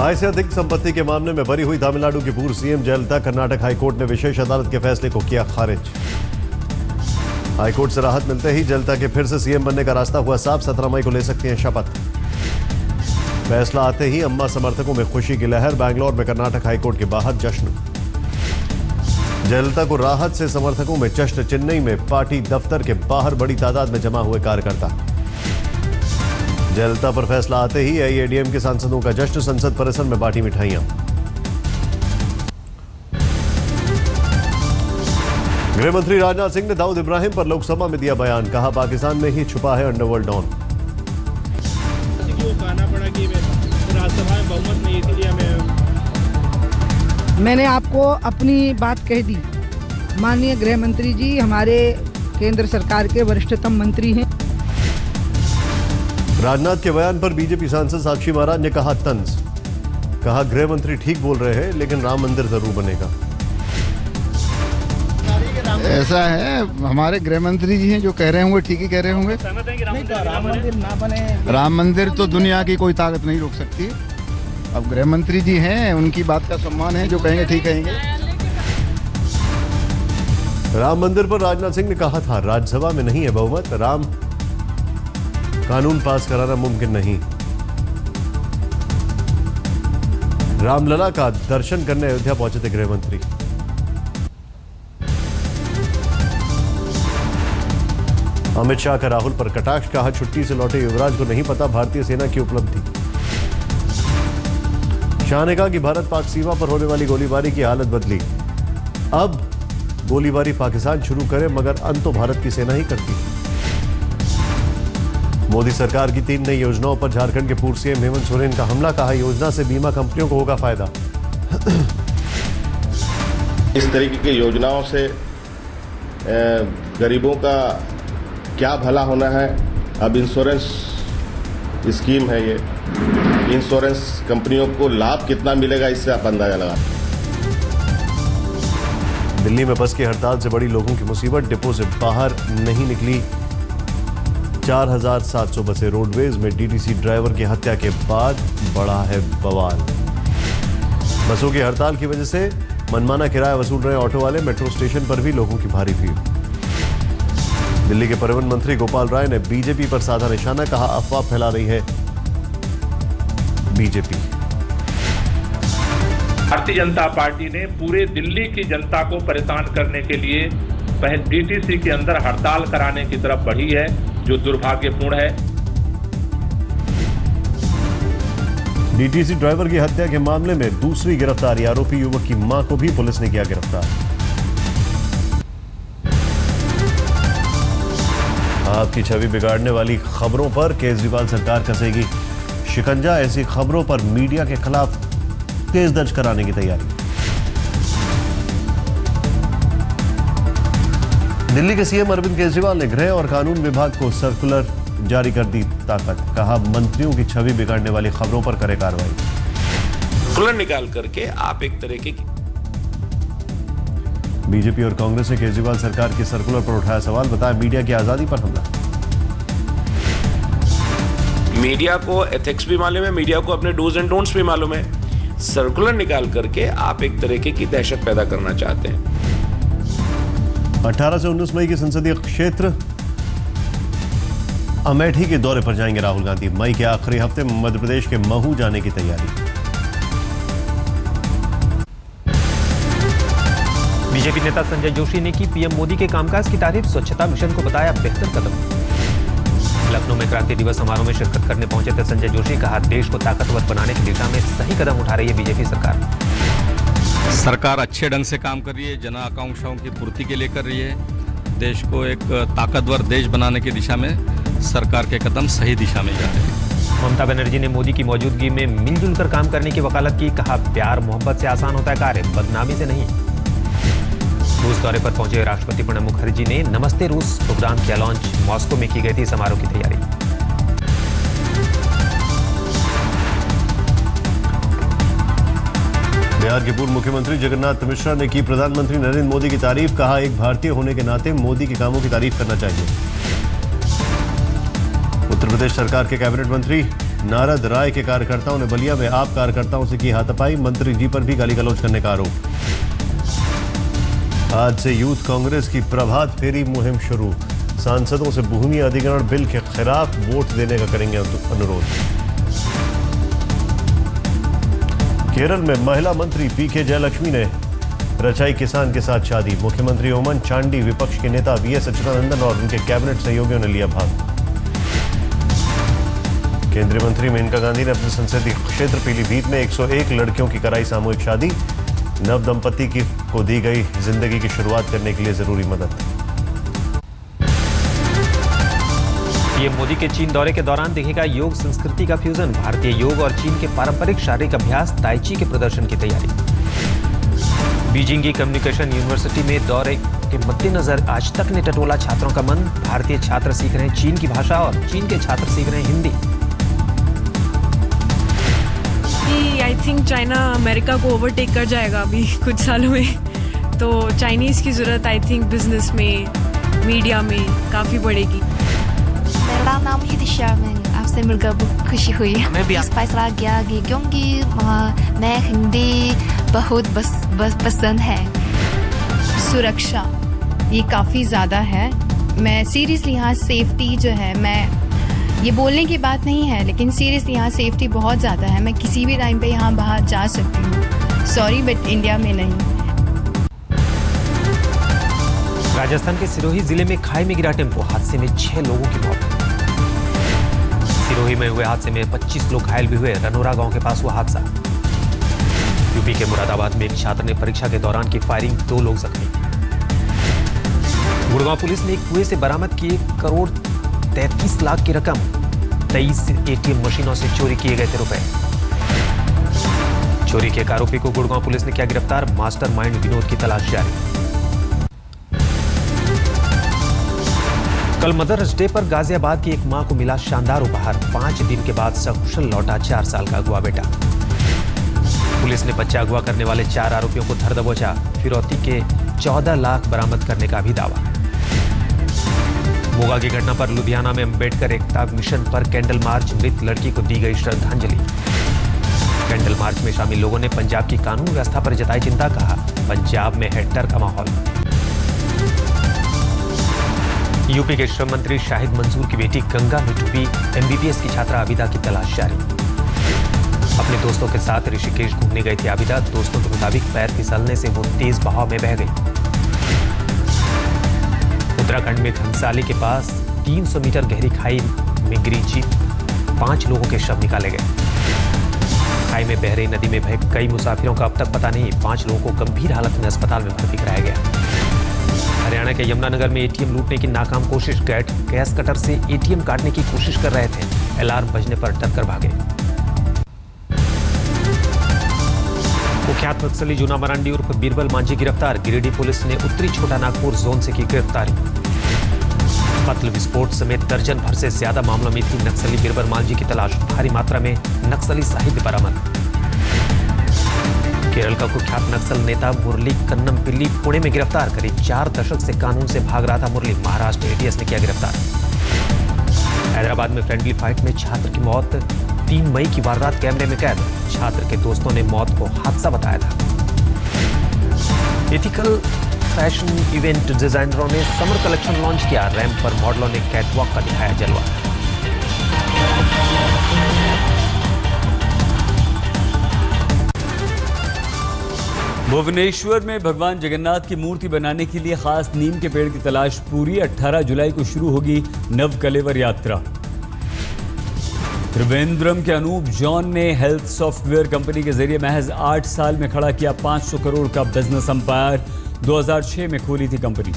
आय से अधिक संपत्ति के मामले में बरी हुई तमिलनाडु की पूर्व सीएम जयललिता कर्नाटक हाईकोर्ट ने विशेष अदालत के फैसले को किया खारिज। हाईकोर्ट से राहत मिलते ही जयललिता के फिर से सीएम बनने का रास्ता हुआ साफ। 17 मई को ले सकती हैं शपथ। फैसला आते ही अम्मा समर्थकों में खुशी की लहर। बैंगलोर में कर्नाटक हाईकोर्ट के बाहर जश्न। जयललिता को राहत से समर्थकों में जश्न। चेन्नई में पार्टी दफ्तर के बाहर बड़ी तादाद में जमा हुए कार्यकर्ता। जयललिता पर फैसला आते ही एआईएडीएम के सांसदों का जश्न। संसद परिसर में बांटी मिठाइयां। गृह मंत्री राजनाथ सिंह ने दाऊद इब्राहिम पर लोकसभा में दिया बयान। कहा पाकिस्तान में ही छुपा है अंडरवर्ल्ड डॉन। मैंने आपको अपनी बात कह दी। माननीय गृह मंत्री जी हमारे केंद्र सरकार के वरिष्ठतम मंत्री हैं। राजनाथ के बयान पर बीजेपी सांसद साक्षी महाराज ने कहा तंज। कहा गृह मंत्री ठीक बोल रहे हैं लेकिन राम मंदिर जरूर बनेगा। ऐसा है, हमारे गृह मंत्री जी हैं जो कह रहे होंगे ठीक ही कह रहे होंगे। राम मंदिर ना बने। राम मंदिर तो दुनिया की कोई ताकत नहीं रोक सकती। अब गृह मंत्री जी हैं, उनकी बात का सम्मान है, जो कहेंगे ठीक कहेंगे। राम मंदिर पर राजनाथ सिंह ने कहा था राज्यसभा में नहीं है बहुमत। राम कानून पास कराना मुमकिन नहीं। रामलला का दर्शन करने अयोध्या पहुंचे थे गृह मंत्री। अमित शाह का राहुल पर कटाक्ष। कहा छुट्टी से लौटे युवराज को नहीं पता भारतीय सेना की उपलब्धि। शाह ने कहा कि भारत पाक सीमा पर होने वाली गोलीबारी की हालत बदली। अब गोलीबारी पाकिस्तान शुरू करे मगर अंत तो भारत की सेना ही करती। मोदी सरकार की 3 नई योजनाओं पर झारखंड के पूर्व सीएम हेमंत सोरेन का हमला। कहा योजना से बीमा कंपनियों को होगा फायदा। इस तरीके की योजनाओं से गरीबों का क्या भला होना है। अब इंश्योरेंस स्कीम है, ये इंश्योरेंस कंपनियों को लाभ कितना मिलेगा इससे आप अंदाजा लगा। दिल्ली में बस की हड़ताल से बड़ी लोगों की मुसीबत। डिपो से बाहर नहीं निकली 4700 बसें। रोडवेज में डीटीसी ड्राइवर की हत्या के बाद बढ़ा है बवाल। बसों की हड़ताल की वजह से मनमाना किराया वसूल रहे ऑटो वाले। मेट्रो स्टेशन पर भी लोगों की भारी भीड़। दिल्ली के परिवहन मंत्री गोपाल राय ने बीजेपी पर साधा निशाना। कहा अफवाह फैला रही है बीजेपी। भारतीय जनता पार्टी ने पूरे दिल्ली की जनता को परेशान करने के लिए पहले डीटीसी के अंदर हड़ताल कराने की तरफ बढ़ी है, जो दुर्भाग्यपूर्ण है। डीटीसी ड्राइवर की हत्या के मामले में दूसरी गिरफ्तारी। आरोपी युवक की मां को भी पुलिस ने किया गिरफ्तार। आपकी छवि बिगाड़ने वाली खबरों पर केजरीवाल सरकार कसेगी शिकंजा। ऐसी खबरों पर मीडिया के खिलाफ केस दर्ज कराने की तैयारी। दिल्ली के सीएम अरविंद केजरीवाल ने गृह और कानून विभाग को सर्कुलर जारी कर दी ताकत। कहा मंत्रियों की छवि बिगाड़ने वाली खबरों पर करे कार्रवाई। सर्कुलर निकाल करके आप एक तरीके की। बीजेपी और कांग्रेस ने केजरीवाल सरकार के सर्कुलर पर उठाया सवाल। बताया मीडिया की आजादी पर हमला। मीडिया को एथिक्स भी मालूम है, मीडिया को अपने डूज एंड डोंट्स भी मालूम है। सर्कुलर निकाल करके आप एक तरीके की दहशत पैदा करना चाहते हैं। 18 से 19 मई के संसदीय क्षेत्र अमेठी के दौरे पर जाएंगे राहुल गांधी। मई के आखिरी हफ्ते मध्य प्रदेश के महू जाने की तैयारी। बीजेपी नेता संजय जोशी ने की पीएम मोदी के कामकाज की तारीफ। स्वच्छता मिशन को बताया बेहतर कदम। लखनऊ में क्रांति दिवस समारोह में शिरकत करने पहुंचे थे संजय जोशी। कहा देश को ताकतवर बनाने की दिशा में सही कदम उठा रही है बीजेपी सरकार। सरकार अच्छे ढंग से काम कर रही है, जन आकांक्षाओं की पूर्ति के लिए कर रही है। देश को एक ताकतवर देश बनाने की दिशा में सरकार के कदम सही दिशा में जा रहे हैं। ममता बनर्जी ने मोदी की मौजूदगी में मिलजुल कर काम करने की वकालत की। कहा प्यार मोहब्बत से आसान होता है कार्य, बदनामी से नहीं। रूस दौरे पर पहुंचे राष्ट्रपति प्रणब मुखर्जी ने नमस्ते रूस प्रोग्राम किया लॉन्च। मॉस्को में की गई थी समारोह की तैयारी। बिहार के पूर्व मुख्यमंत्री जगन्नाथ मिश्रा ने की प्रधानमंत्री नरेंद्र मोदी की तारीफ। कहा एक भारतीय होने के नाते मोदी के कामों की तारीफ करना चाहिए। उत्तर प्रदेश सरकार के कैबिनेट मंत्री नारद राय के कार्यकर्ताओं ने बलिया में आप कार्यकर्ताओं से की हाथापाई, मंत्री जी पर भी गाली गलौज करने का आरोप। आज से यूथ कांग्रेस की प्रभात फेरी मुहिम शुरू, सांसदों से भूमि अधिग्रहण बिल के खिलाफ वोट देने का करेंगे अनुरोध। केरल में महिला मंत्री पीके जयलक्ष्मी ने रचाई किसान के साथ शादी, मुख्यमंत्री ओमन चांडी, विपक्ष के नेता वीएस अच्युतानंदन और उनके कैबिनेट सहयोगियों ने लिया भाग। केंद्रीय मंत्री मेनका गांधी ने अपने संसदीय क्षेत्र पीलीभीत में 101 लड़कियों की कराई सामूहिक शादी, नव दंपति को दी गई जिंदगी की शुरुआत करने के लिए जरूरी मदद। पीएम मोदी के चीन दौरे के दौरान दिखेगा योग संस्कृति का फ्यूजन, भारतीय योग और चीन के पारंपरिक शारीरिक अभ्यास ताइची के प्रदर्शन की तैयारी। बीजिंग की कम्युनिकेशन यूनिवर्सिटी में दौरे के मद्देनजर आज तक ने टटोला छात्रों का मन, भारतीय छात्र सीख रहे हैं चीन की भाषा और चीन के छात्र सीख रहे हैं Hindi. I think China America को ओवरटेक कर जाएगा अभी कुछ सालों में, तो चाइनीज़ की ज़रूरत आई थिंक बिजनेस में, मीडिया में काफ़ी बढ़ेगी। मेरा नाम है दिशा, आपसे मिलकर बहुत खुशी हुई। मैं भी फैसला किया कि क्योंकि मैं हिंदी बहुत पसंद है। सुरक्षा ये काफ़ी ज़्यादा है। मैं सीरियसली यहाँ सेफ्टी जो है, मैं ये बोलने की बात नहीं है लेकिन सीरियसली यहाँ सेफ्टी बहुत ज़्यादा है। मैं किसी भी टाइम पे यहाँ बाहर जा सकती हूँ, सॉरी बट इंडिया में नहीं। राजस्थान के सिरोही जिले में खाई में गिरा टेम्पो, हादसे में 6 लोगों की मौत। सिरोही में हुए हादसे में 25 लोग घायल भी हुए, रनोरा गांव के पास हुआ हादसा। यूपी के मुरादाबाद में एक छात्र ने परीक्षा के दौरान की फायरिंग, 2 लोग जख्मी। गुड़गांव पुलिस ने एक कुएं से बरामद की 1,33 लाख की रकम, 23 एटीएम मशीनों से चोरी किए गए थे रुपए। चोरी के एक आरोपी को गुड़गांव पुलिस ने किया गिरफ्तार, मास्टरमाइंड विनोद की तलाश जारी। कल मदर्स डे पर गाजियाबाद की एक मां को मिला शानदार उपहार, 5 दिन के बाद सकुशल लौटा 4 साल का अगवा बेटा। पुलिस ने बच्चा अगवा करने वाले 4 आरोपियों को धर दबोचा, फिरौती के 14 लाख बरामद करने का भी दावा। मोगा की घटना पर लुधियाना में अंबेडकर एकता मिशन पर कैंडल मार्च, मृत लड़की को दी गई श्रद्धांजलि। कैंडल मार्च में शामिल लोगों ने पंजाब की कानून व्यवस्था पर जताई चिंता, कहा पंजाब में है डर का माहौल। यूपी के श्रम मंत्री शाहिद मंसूर की बेटी गंगा में डूबी एमबीबीएस की छात्रा आबिदा की तलाश जारी। अपने दोस्तों के साथ ऋषिकेश घूमने गई थी आबिदा, दोस्तों के मुताबिक पैर फिसलने से वो तेज बहाव में बह गई। उत्तराखंड में घनसाली के पास 300 मीटर गहरी खाई में गिरी जीप, 5 लोगों के शव निकाले गए। खाई में बह रही नदी में बहे कई मुसाफिरों का अब तक पता नहीं, 5 लोगों को गंभीर हालत में अस्पताल में भर्ती कराया गया। हरियाणा के यमुनानगर में एटीएम लूटने की नाकाम कोशिश, गैस कटर से एटीएम काटने की कोशिश कर रहे थे, अलार्म बजने पर डरकर भागे। कुख्यात नक्सली जूना मरांडी उर्फ बीरबल मांझी गिरफ्तार, गिरिडीह पुलिस ने उत्तरी छोटा नागपुर जोन से की गिरफ्तारी। कत्ल विस्फोट समेत दर्जन भर से ज्यादा मामलों में थी नक्सली बीरबल मांझी की तलाश, भारी मात्रा में नक्सली साहित्य बरामद। केरल का कुख्यात नक्सल नेता मुरली कन्नमपिल्ली पुणे में गिरफ्तार, करीब 4 दशक से कानून से भाग रहा था मुरली, महाराष्ट्र एटीएस ने किया गिरफ्तार। हैदराबाद में फ्रेंडली फाइट में छात्र की मौत, 3 मई की वारदात कैमरे में कैद, छात्र के दोस्तों ने मौत को हादसा बताया था। एथिकल फैशन इवेंट डिजाइनरों ने समर कलेक्शन लॉन्च किया, रैंप पर मॉडलों ने कैटवॉक का दिखाया जलवा। भुवनेश्वर में भगवान जगन्नाथ की मूर्ति बनाने के लिए खास नीम के पेड़ की तलाश पूरी, 18 जुलाई को शुरू होगी नवकलेवर यात्रा। त्रिवेंद्रम के अनूप जॉन ने हेल्थ सॉफ्टवेयर कंपनी के जरिए महज 8 साल में खड़ा किया 500 करोड़ का बिजनेस एम्पायर, 2006 में खोली थी कंपनी।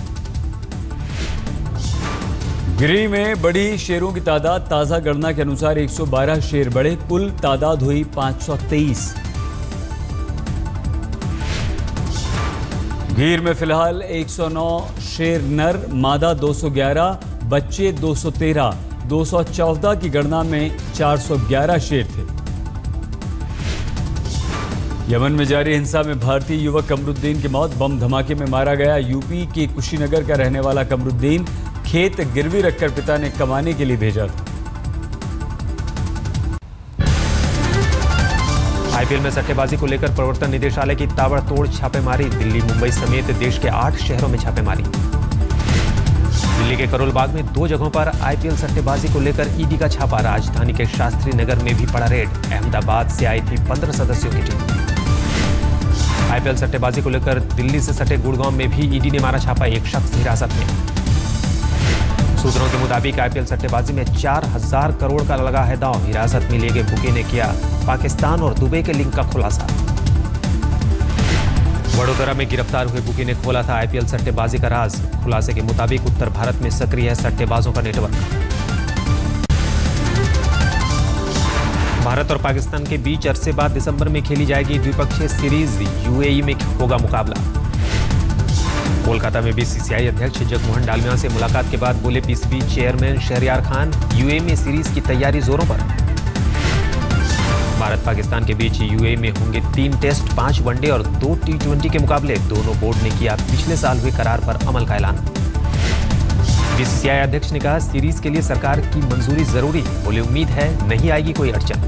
गिरी में बढ़ी शेरों की तादाद, ताजा गणना के अनुसार 112 शेर बढ़े, कुल तादाद हुई 523। गीर में फिलहाल 109 शेर नर, मादा 211, बच्चे 213, 214 की गणना में 411 शेर थे। यमन में जारी हिंसा में भारतीय युवक कमरुद्दीन की मौत, बम धमाके में मारा गया। यूपी के कुशीनगर का रहने वाला कमरुद्दीन खेत गिरवी रखकर पिता ने कमाने के लिए भेजा था। आईपीएल में सट्टेबाजी को लेकर प्रवर्तन निदेशालय की ताबड़तोड़ छापेमारी। दिल्ली, मुंबई समेत देश के 8 शहरों में छापेमारी। दिल्ली के करोल बाग में 2 जगहों पर आईपीएल सट्टेबाजी को लेकर ईडी का छापा। राजधानी के शास्त्री नगर में भी पड़ा रेड। अहमदाबाद से आई थी 15 सदस्यों की टीम। आईपीएल सट्टेबाजी को लेकर दिल्ली से सटे गुड़गांव में भी ईडी ने मारा छापा। एक शख्स हिरासत में। सूत्रों के मुताबिक आईपीएल सट्टेबाजी में 4000 करोड़ का लगा है दांव। हिरासत में लिए गए बुके ने किया पाकिस्तान और दुबई के लिंक का खुलासा। वडोदरा में गिरफ्तार हुए बुके ने खोला था आईपीएल सट्टेबाजी का राज। खुलासे के मुताबिक उत्तर भारत में सक्रिय है सट्टेबाजों का नेटवर्क। भारत और पाकिस्तान के बीच अरसे बाद दिसंबर में खेली जाएगी द्विपक्षीय सीरीज। यूएई में होगा मुकाबला। कोलकाता में बीसीसीआई अध्यक्ष जगमोहन डालमिया से मुलाकात के बाद बोले PCB chairman Shahryar Khan, UAE में सीरीज की तैयारी जोरों पर। भारत पाकिस्तान के बीच यूएई में होंगे 3 टेस्ट, 5 वनडे और 2 टी20 के मुकाबले। दोनों बोर्ड ने किया पिछले साल हुए करार पर अमल का ऐलान। बीसीसीआई अध्यक्ष ने कहा सीरीज के लिए सरकार की मंजूरी जरूरी। बोले उम्मीद है नहीं आएगी कोई अड़चन।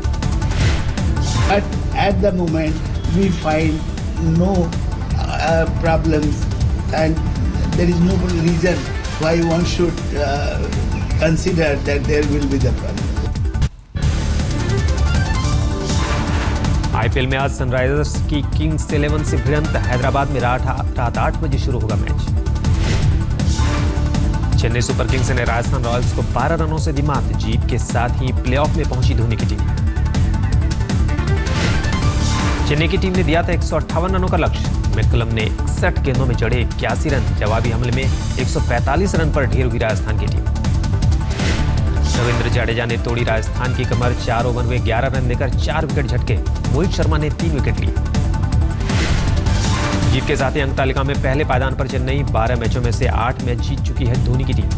At the moment we find no problems and there is no reason why one should consider that there will be the problem. IPL में आज सनराइजर्स की किंग्स 11 से भिड़ंत। हैदराबाद में रात 8 बजे शुरू होगा मैच। चेन्नई सुपर किंग्स ने राजस्थान रॉयल्स को 12 रनों से दी मात। जीत के साथ ही प्लेऑफ में पहुंची धोनी की टीम। चेन्नई की टीम ने दिया था 158 रनों का लक्ष्य। मैकलम ने 61 गेंदों में जड़े 81 रन। जवाबी हमले में 145 रन पर ढेर हुई राजस्थान की टीम। रविंद्र जडेजा ने तोड़ी राजस्थान की कमर। 4 ओवर में 11 रन देकर 4 विकेट झटके। मोहित शर्मा ने 3 विकेट लिए। जीत के साथ ही अंक तालिका में पहले पायदान पर चेन्नई। 12 मैचों में से 8 मैच जीत चुकी है धोनी की टीम।